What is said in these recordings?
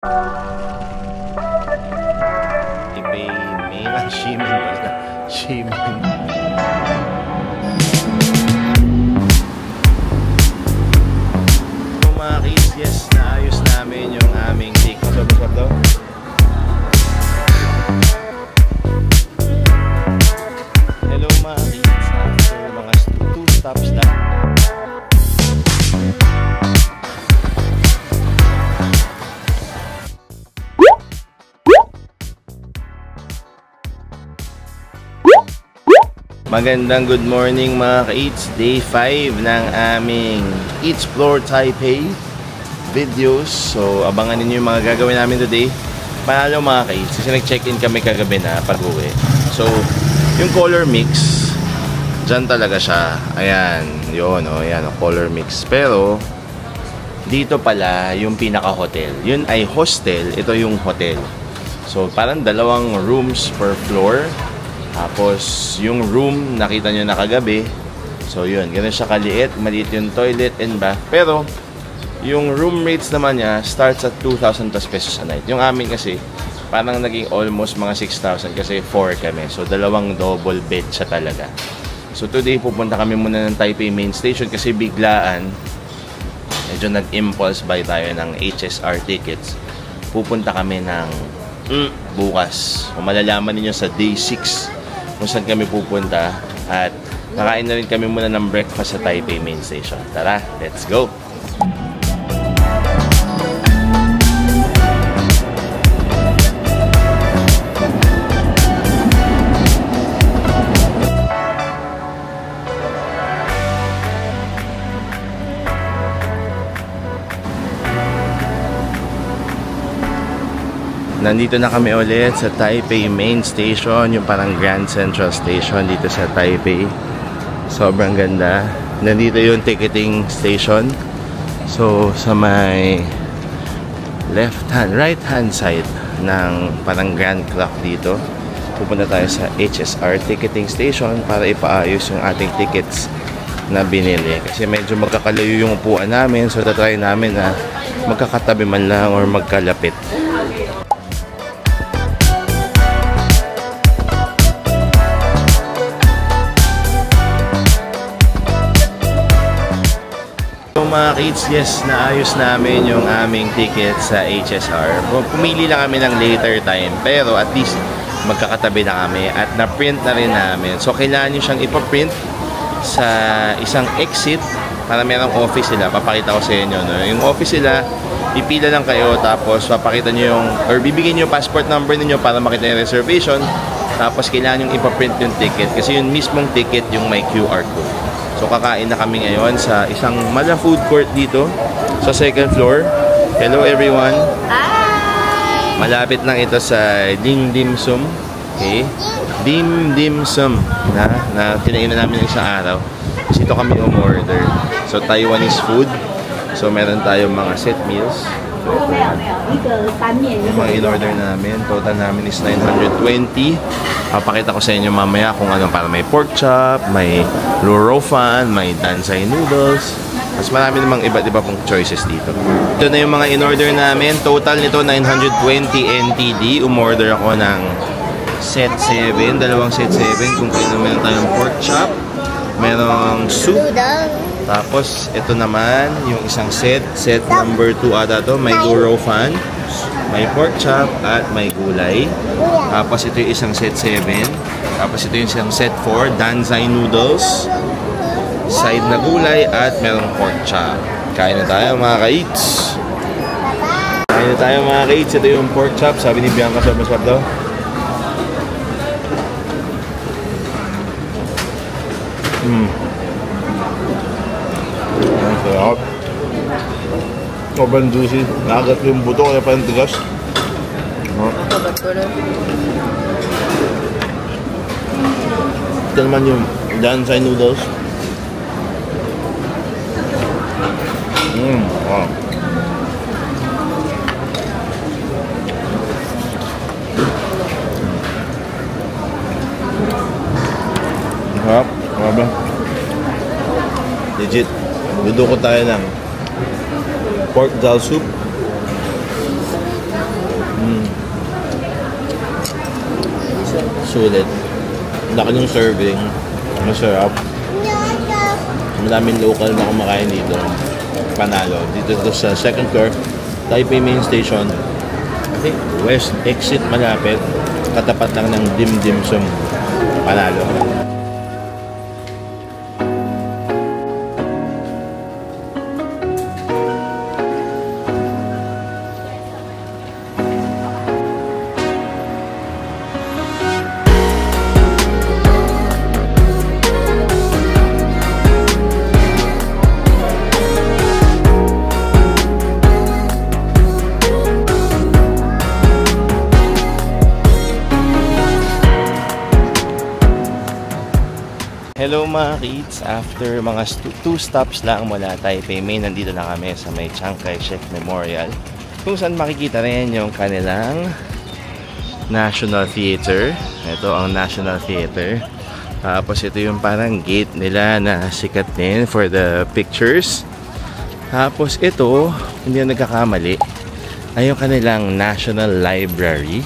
Taipei Main, Ximen pala. Ximen. So mga kids, yes, naayos namin yung aming take. Masarap daw. Hello mga kids, after mga 2 stops lang. Magandang good morning mga ka-Eats. Day 5 ng aming Explore Taipei videos. So abangan ninyo yung mga gagawin namin today. Panalo mga ka-Eats, kasi nag-check-in kami kagabi na pag-uwi. So yung color mix, dyan talaga siya. Ayan, yun o, ayan o, color mix. Pero dito pala yung pinaka-hotel. Yun ay hostel, ito yung hotel. So parang 2 rooms per floor. Tapos, yung room, nakita nyo na kagabi. So, yun. Ganun siya kaliit. Maliit yung toilet and bath. Pero, yung room rates naman niya starts at 2,000 plus pesos a night. Yung amin kasi, parang naging almost mga 6,000 kasi 4 kami. So, 2 double bed siya talaga. So, today, pupunta kami muna ng Taipei Main Station kasi biglaan, medyo nag-impulse buy tayo ng HSR tickets. Pupunta kami ng bukas. Kung malalaman niyo sa day 6 kung saan kami pupunta, at kakain na rin kami muna ng breakfast sa Taipei Main Station. Tara, let's go! Nandito na kami ulit sa Taipei Main Station, yung parang Grand Central Station dito sa Taipei. Sobrang ganda. Nandito yung ticketing station. So, sa may right hand side ng parang Grand Clock dito, pupunta tayo sa HSR ticketing station para ipaayos yung ating tickets na binili. Kasi medyo magkakalayo yung upuan namin, so tatry namin na magkakatabi man lang or magkalapit. Mga kids, yes, naayos namin yung aming ticket sa HSR. Pumili lang kami ng later time, pero at least magkakatabi na kami at na-print na rin namin. So kailangan nyo siyang ipaprint sa isang exit para merong office sila. Papakita ko sa inyo, no? Yung office sila, pipila lang kayo, tapos papakita nyo yung, or bibigyan nyo yung passport number niyo para makita yung reservation. Tapos kailangan nyo ipaprint yung ticket kasi yung mismong ticket yung may QR code. So kakain na kami ngayon sa isang mala food court dito sa 2nd floor. Hello everyone. Hi. Malapit lang ito sa Ding Dim Sum. Okay? Dim Sum na tinainan namin ng isang araw. Kasi ito kami umorder. So Taiwanese food. So meron tayong mga set meals. So, yung mga in-order namin, total namin is 920. Papakita ko sa inyo mamaya kung ano, para may pork chop, may luo fan, may dansai noodles. Mas marami namang iba't iba pong choices dito. Ito na yung mga in-order namin. Total nito 920 NTD. Umorder ako ng set 7, 2 set 7. Kung kaya meron tayong pork chop, merong soup. Tapos, ito naman, yung isang set number 2 ata to, may luo fan, may pork chop, at may gulay. Tapos, ito yung isang set 7. Tapos, ito yung isang set 4, dansai noodles, side na gulay, at merong pork chop. Kain na tayo mga ka-Eats. Kain na tayo mga ka-Eats. Ito yung pork chop. Sabi ni Bianca, sobrang sarap daw. Sarap. Sobrang juicy. Nakagat yung buto kaya parang tigas. Nakagat ko rin. Ito naman yung dansai noodles. Wow. Sarap. Grabe. Legit. Duduko tayo ng pork dal soup. Sulit. Laki ng serving. Masarap. Madaming local na kumakain dito. Panalo. Dito sa second floor, Taipei Main Station. Okay, West Exit malapit. Katapat lang ng Dim Dim Sum. Panalo. Hello mga kids, after mga 2 stops lang mula Taipei Main, nandito na kami sa may Chiang Kai-shek Memorial, kung saan makikita rin yung kanilang National Theater. Ito ang National Theater. Tapos ito yung parang gate nila na sikat din for the pictures. Tapos ito, hindi na nagkakamali, ay yung kanilang National Library.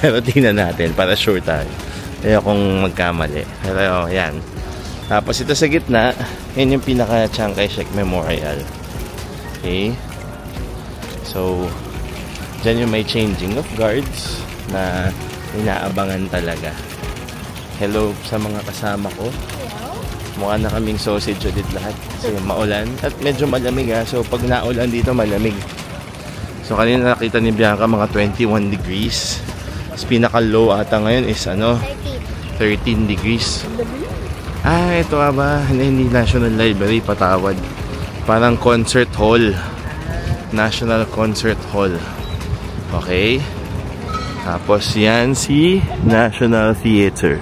Pero tingnan natin para sure tayo. Kung magkamali. Pero yan. Tapos ito sa gitna, yan yung pinaka Chiang Kai-shek Memorial. Okay. So, dyan yung may changing of guards na inaabangan talaga. Hello sa mga kasama ko. Mukha na kaming sausage ulit lahat. Kasi maulan. At medyo malamig ha. So, pag naulan dito, malamig. So, kanina nakita ni Bianca mga 21 degrees. Tapos pinaka-low ata ngayon is 13 degrees. Ito ba? Hindi National Library, patawad. Parang concert hall. National Concert Hall. Okay. Tapos yan si National Theater.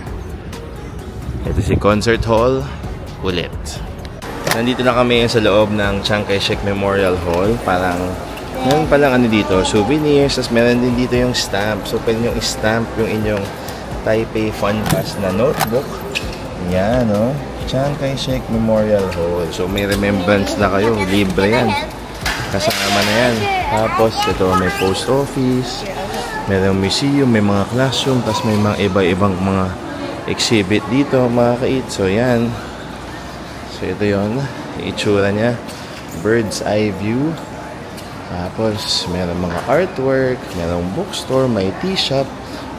Ito si Concert Hall. Ulit. Nandito na kami sa loob ng Chiang Kai-shek Memorial Hall. Parang meron palang dito, souvenirs. Tapos meron din dito yung stamp. So pwede nyo i-stamp yung inyong Taipei Fun Pass na notebook. Yan, no? Chiang Kai-shek Memorial Hall. So, may remembrance na kayo. Libre yan. Kasama na yan. Tapos, ito, may post office. May museum, may mga classroom. Tapos, may mga iba-ibang mga exhibit dito, mga kait. So, yan. So, ito yun. Itsura niya. Bird's eye view. Tapos, meron mga artwork. Merong bookstore. May tea shop.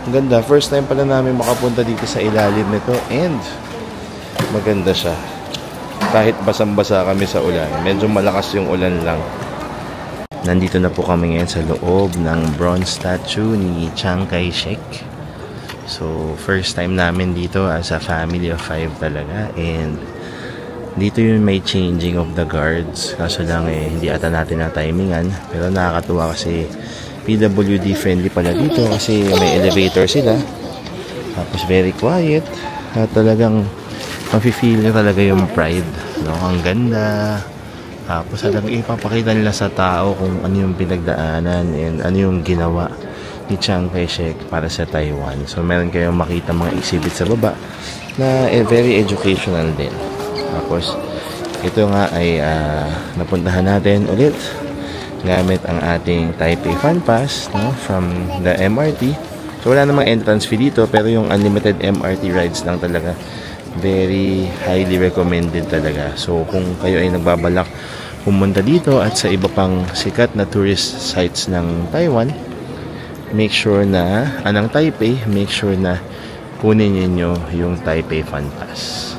Ang ganda. First time pala namin makapunta dito sa ilalim nito. And maganda siya. Kahit basang-basa kami sa ulan. Medyo malakas yung ulan lang. Nandito na po kami ngayon sa loob ng bronze statue ni Chiang Kai-shek. So, first time namin dito as a family of 5 talaga. And dito yung may changing of the guards. Kaso lang hindi ata natin na timingan. Pero nakakatuwa kasi PWD friendly pala dito kasi may elevator sila. Tapos very quiet. At talagang mafe-feel nyo talaga yung pride. No? Ang ganda. Tapos talagang ipapakita nila sa tao kung ano yung pinagdaanan and ano yung ginawa ni Chiang Kai-shek para sa Taiwan. So meron kayong makita mga exhibit sa baba na very educational din. Tapos ito nga ay napuntahan natin ulit gamit ang ating Taipei Fun Pass, no, from the MRT. So wala namang entrance fee dito pero yung unlimited MRT rides lang talaga. Very highly recommended talaga. So kung kayo ay nagbabalak pumunta dito at sa iba pang sikat na tourist sites ng Taiwan, make sure na anang Taipei, make sure na kunin niyo yung Taipei Fun Pass.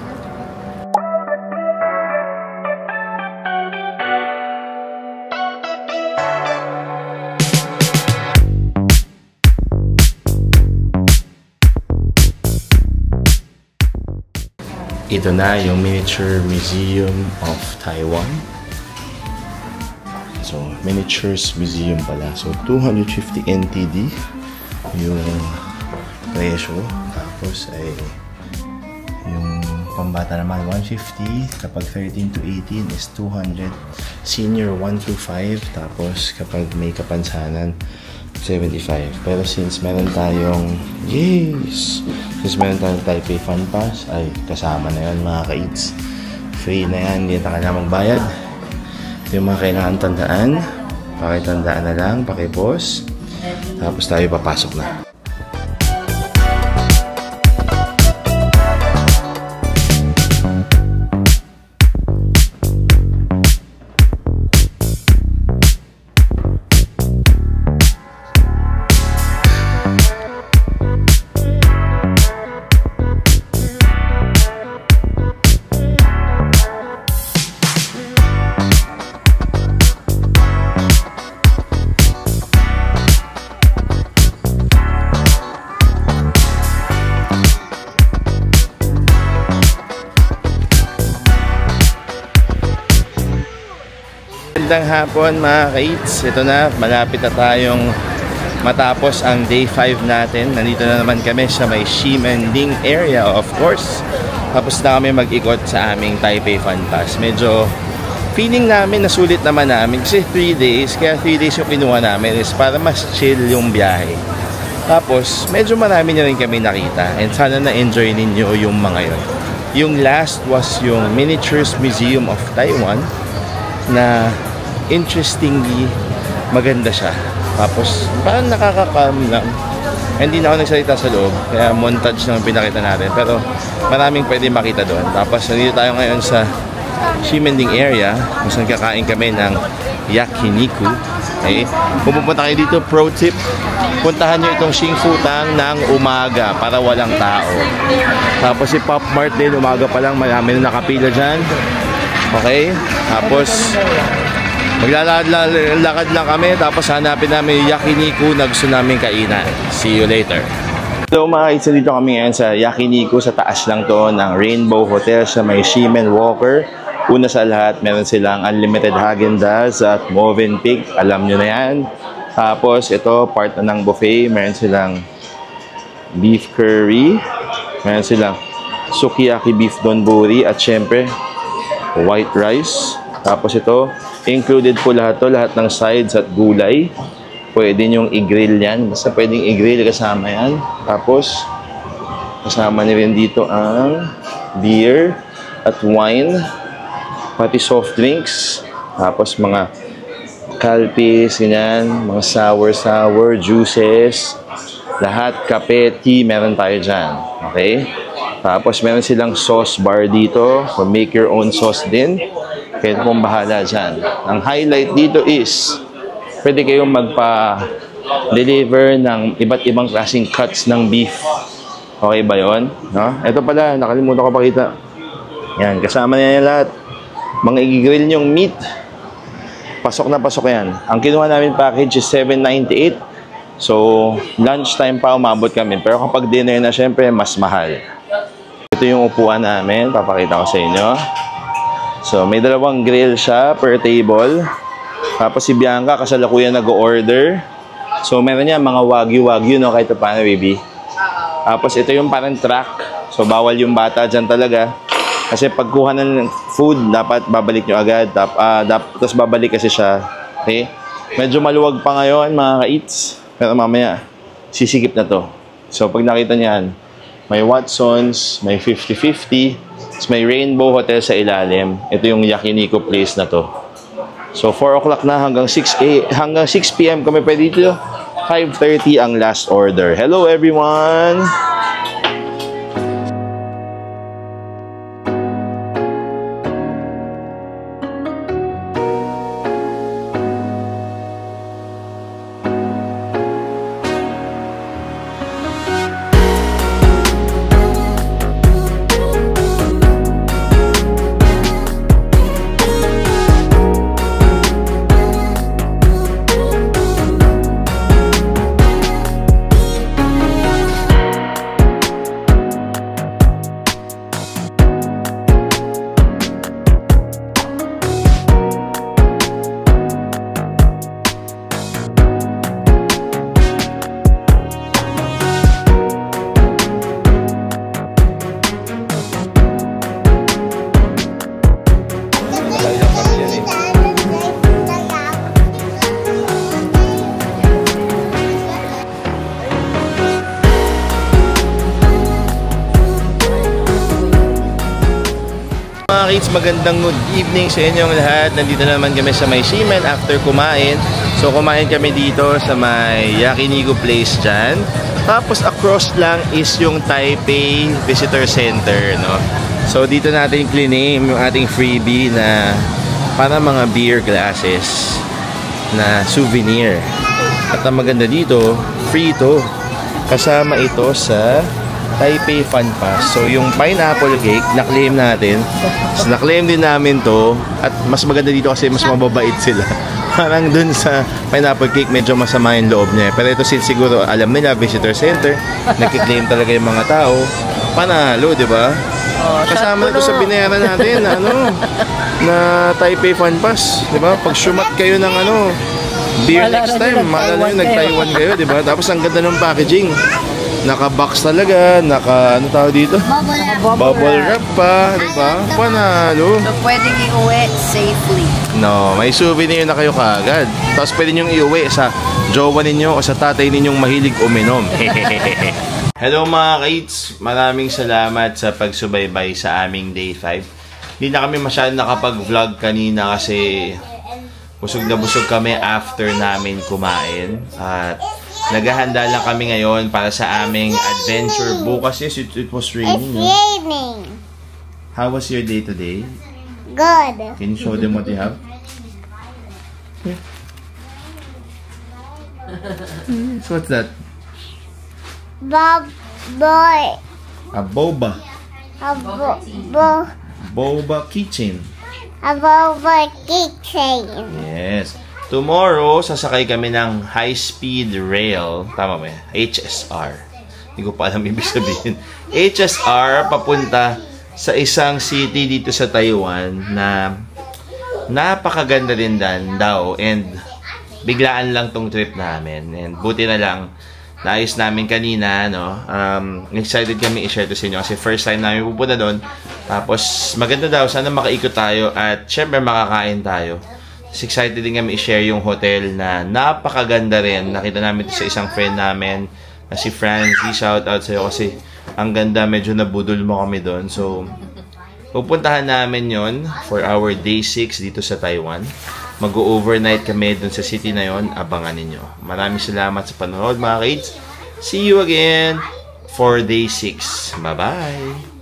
Ito na yung Miniature Museum of Taiwan. So, Miniatures Museum pala. So, 250 NTD yung presyo. Tapos ay yung pambata naman 150. Kapag 13 to 18 is 200. Senior 125. Tapos kapag may kapansanan 75. Pero since meron tayong meron tayong Taipei Fun Pass, ay kasama na yun mga ka-eats. Free na yan, hindi na kailangan magbayad. Yung mga kailangan tandaan, pakitandaan na lang, pakipos. Tapos tayo papasok na. magandang hapon mga ka-eats. Ito na, malapit na tayong matapos ang day 5 natin. Nandito na naman kami sa may Ximending area, of course. Tapos na kami mag-ikot sa aming Taipei Fun Pass. Medyo feeling namin nasulit naman namin kasi 3 days. Kaya 3 days yung kinuha namin is para mas chill yung biyahe. Tapos medyo marami na rin kami nakita. And sana na-enjoy ninyo yung mga yun. Yung last was yung Miniatures Museum of Taiwan na interestingly maganda siya. Tapos parang nakaka-calm lang. Hindi na ako nagsalita sa loob, kaya montage lang pinakita natin. Pero maraming pwede makita doon. Tapos nandito tayo ngayon sa Ximending area kung saan kakain kami ng yakiniku. Okay? Kung pupunta kayo dito, pro tip, puntahan nyo itong Xingfutang ng umaga para walang tao. Tapos si Pop Mart din, umaga pa lang, marami na nakapila dyan. Okay? Tapos maglalakad lang kami, tapos hanapin namin yung yakiniku na gusto namin kainan. See you later. So mga kaitsa, dito kami ngayon sa yakiniku, sa taas lang to ng Rainbow Hotel sa may Shimen Walker. Una sa lahat, meron silang unlimited Häagen-Dazs at Mövenpick. Alam nyo na yan. Tapos ito, part na ng buffet. Meron silang beef curry. Meron silang sukiyaki beef donburi. At syempre, white rice. Tapos ito, included po lahat to, lahat ng sides at gulay. Pwede nyong i-grill yan. Basta pwedeng i-grill kasama yan. Tapos, kasama nyo rin dito ang beer at wine. Pati soft drinks. Tapos mga kalpis, ganyan. Mga sour, juices. Lahat, kape, tea, meron tayo dyan. Okay? Tapos meron silang sauce bar dito. So make your own sauce din. Kaya pong bahala dyan. Ang highlight dito is pwede kayong magpa-deliver ng iba't ibang klaseng cuts ng beef. Okay ba yun? No? Ito pala, nakalimutan ko pakita. Yan, kasama na yan lahat. Mga i-grill nyong meat, pasok na pasok yan. Ang kinuha namin package is $7.98. So, lunchtime pa umabot kami. Pero kapag dinner na, syempre, mas mahal. Ito yung upuan namin. Papakita ko sa inyo. So, may dalawang grill siya per table. Tapos si Bianca, kasalukuyan nag-order. So, meron niya mga wagyu, no? Kahit paano, baby. Tapos, ito yung parang track. So, bawal yung bata dyan talaga. Kasi pagkuha ng food, dapat babalik nyo agad. Tapos babalik kasi siya. Okay? Medyo maluwag pa ngayon, mga ka-eats. Pero mamaya, sisikip na to. So, pag nakita niyan, may Watsons, may 50-50, may Rainbow Hotel sa ilalim. Ito yung yakiniku place na to. So, 4 o'clock na hanggang 6 p.m. kami pwede dito. 5:30 ang last order. Hello, everyone! Magandang good evening sa inyong lahat. Nandito na naman kami sa may Ximen after kumain. So kumain kami dito sa may yakiniku place dyan. Tapos across lang is yung Taipei Visitor Center, no? So dito natin claim yung ating freebie na para mga beer glasses na souvenir. At ang maganda dito, free to. Kasama ito sa Taipei Fun Pass. So, yung pineapple cake, na-claim natin. So, na-claim din namin to. At mas maganda dito kasi mas mababait sila. Parang dun sa pineapple cake, medyo masama yung loob niya. Pero ito siguro, alam nila, visitor center, nag-claim talaga yung mga tao. Panalo, di ba? Oh, Kasama na ito sa binayaran natin na na Taipei Fun Pass, di ba? Pag sumat kayo ng beer Maalala next nyo, time, maalala nyo, nag-Taiwan kayo, di ba? Tapos ang ganda ng packaging. Naka-box talaga, ano tawag dito? Bubble wrap pa, di ba? Panalo. So, pwedeng iuwi safely. No, may souvenir na kayo kaagad. Tapos pwede nyong iuwi sa jowa ninyo o sa tatay ninyong mahilig uminom. Hello mga kids! Maraming salamat sa pagsubaybay sa aming day 5. Hindi na kami masyadong nakapag-vlog kanina kasi busog na busog kami after namin kumain. At naghahanda lang kami ngayon para sa aming adventure. Bukas, yes, it was raining. It's raining. How was your day today? Good. Can you show them what you have? So what's that? Boy. A boba. Boba kitchen. A boba kitchen. Yes. Tomorrow, sasakay kami ng high-speed rail. Tama ba? HSR. Hindi ko pa alam ibig sabihin. HSR papunta sa isang city dito sa Taiwan na napakaganda rin daw. And biglaan lang tong trip namin. And buti na lang, naayos namin kanina, no? Excited kami i-share to sa inyo kasi first time namin pupunta doon. Tapos maganda daw, sana makaikot tayo at syempre makakain tayo. Tapos excited din kami i-share yung hotel na napakaganda rin. Nakita namin ito sa isang friend namin na si Francie. Shout out sa'yo kasi ang ganda, medyo nabudol mo kami doon. So, pupuntahan namin yon for our day 6 dito sa Taiwan. Mag-overnight kami dun sa city na yon. Abangan ninyo. Maraming salamat sa panonood mga kids. See you again for day 6. Bye-bye!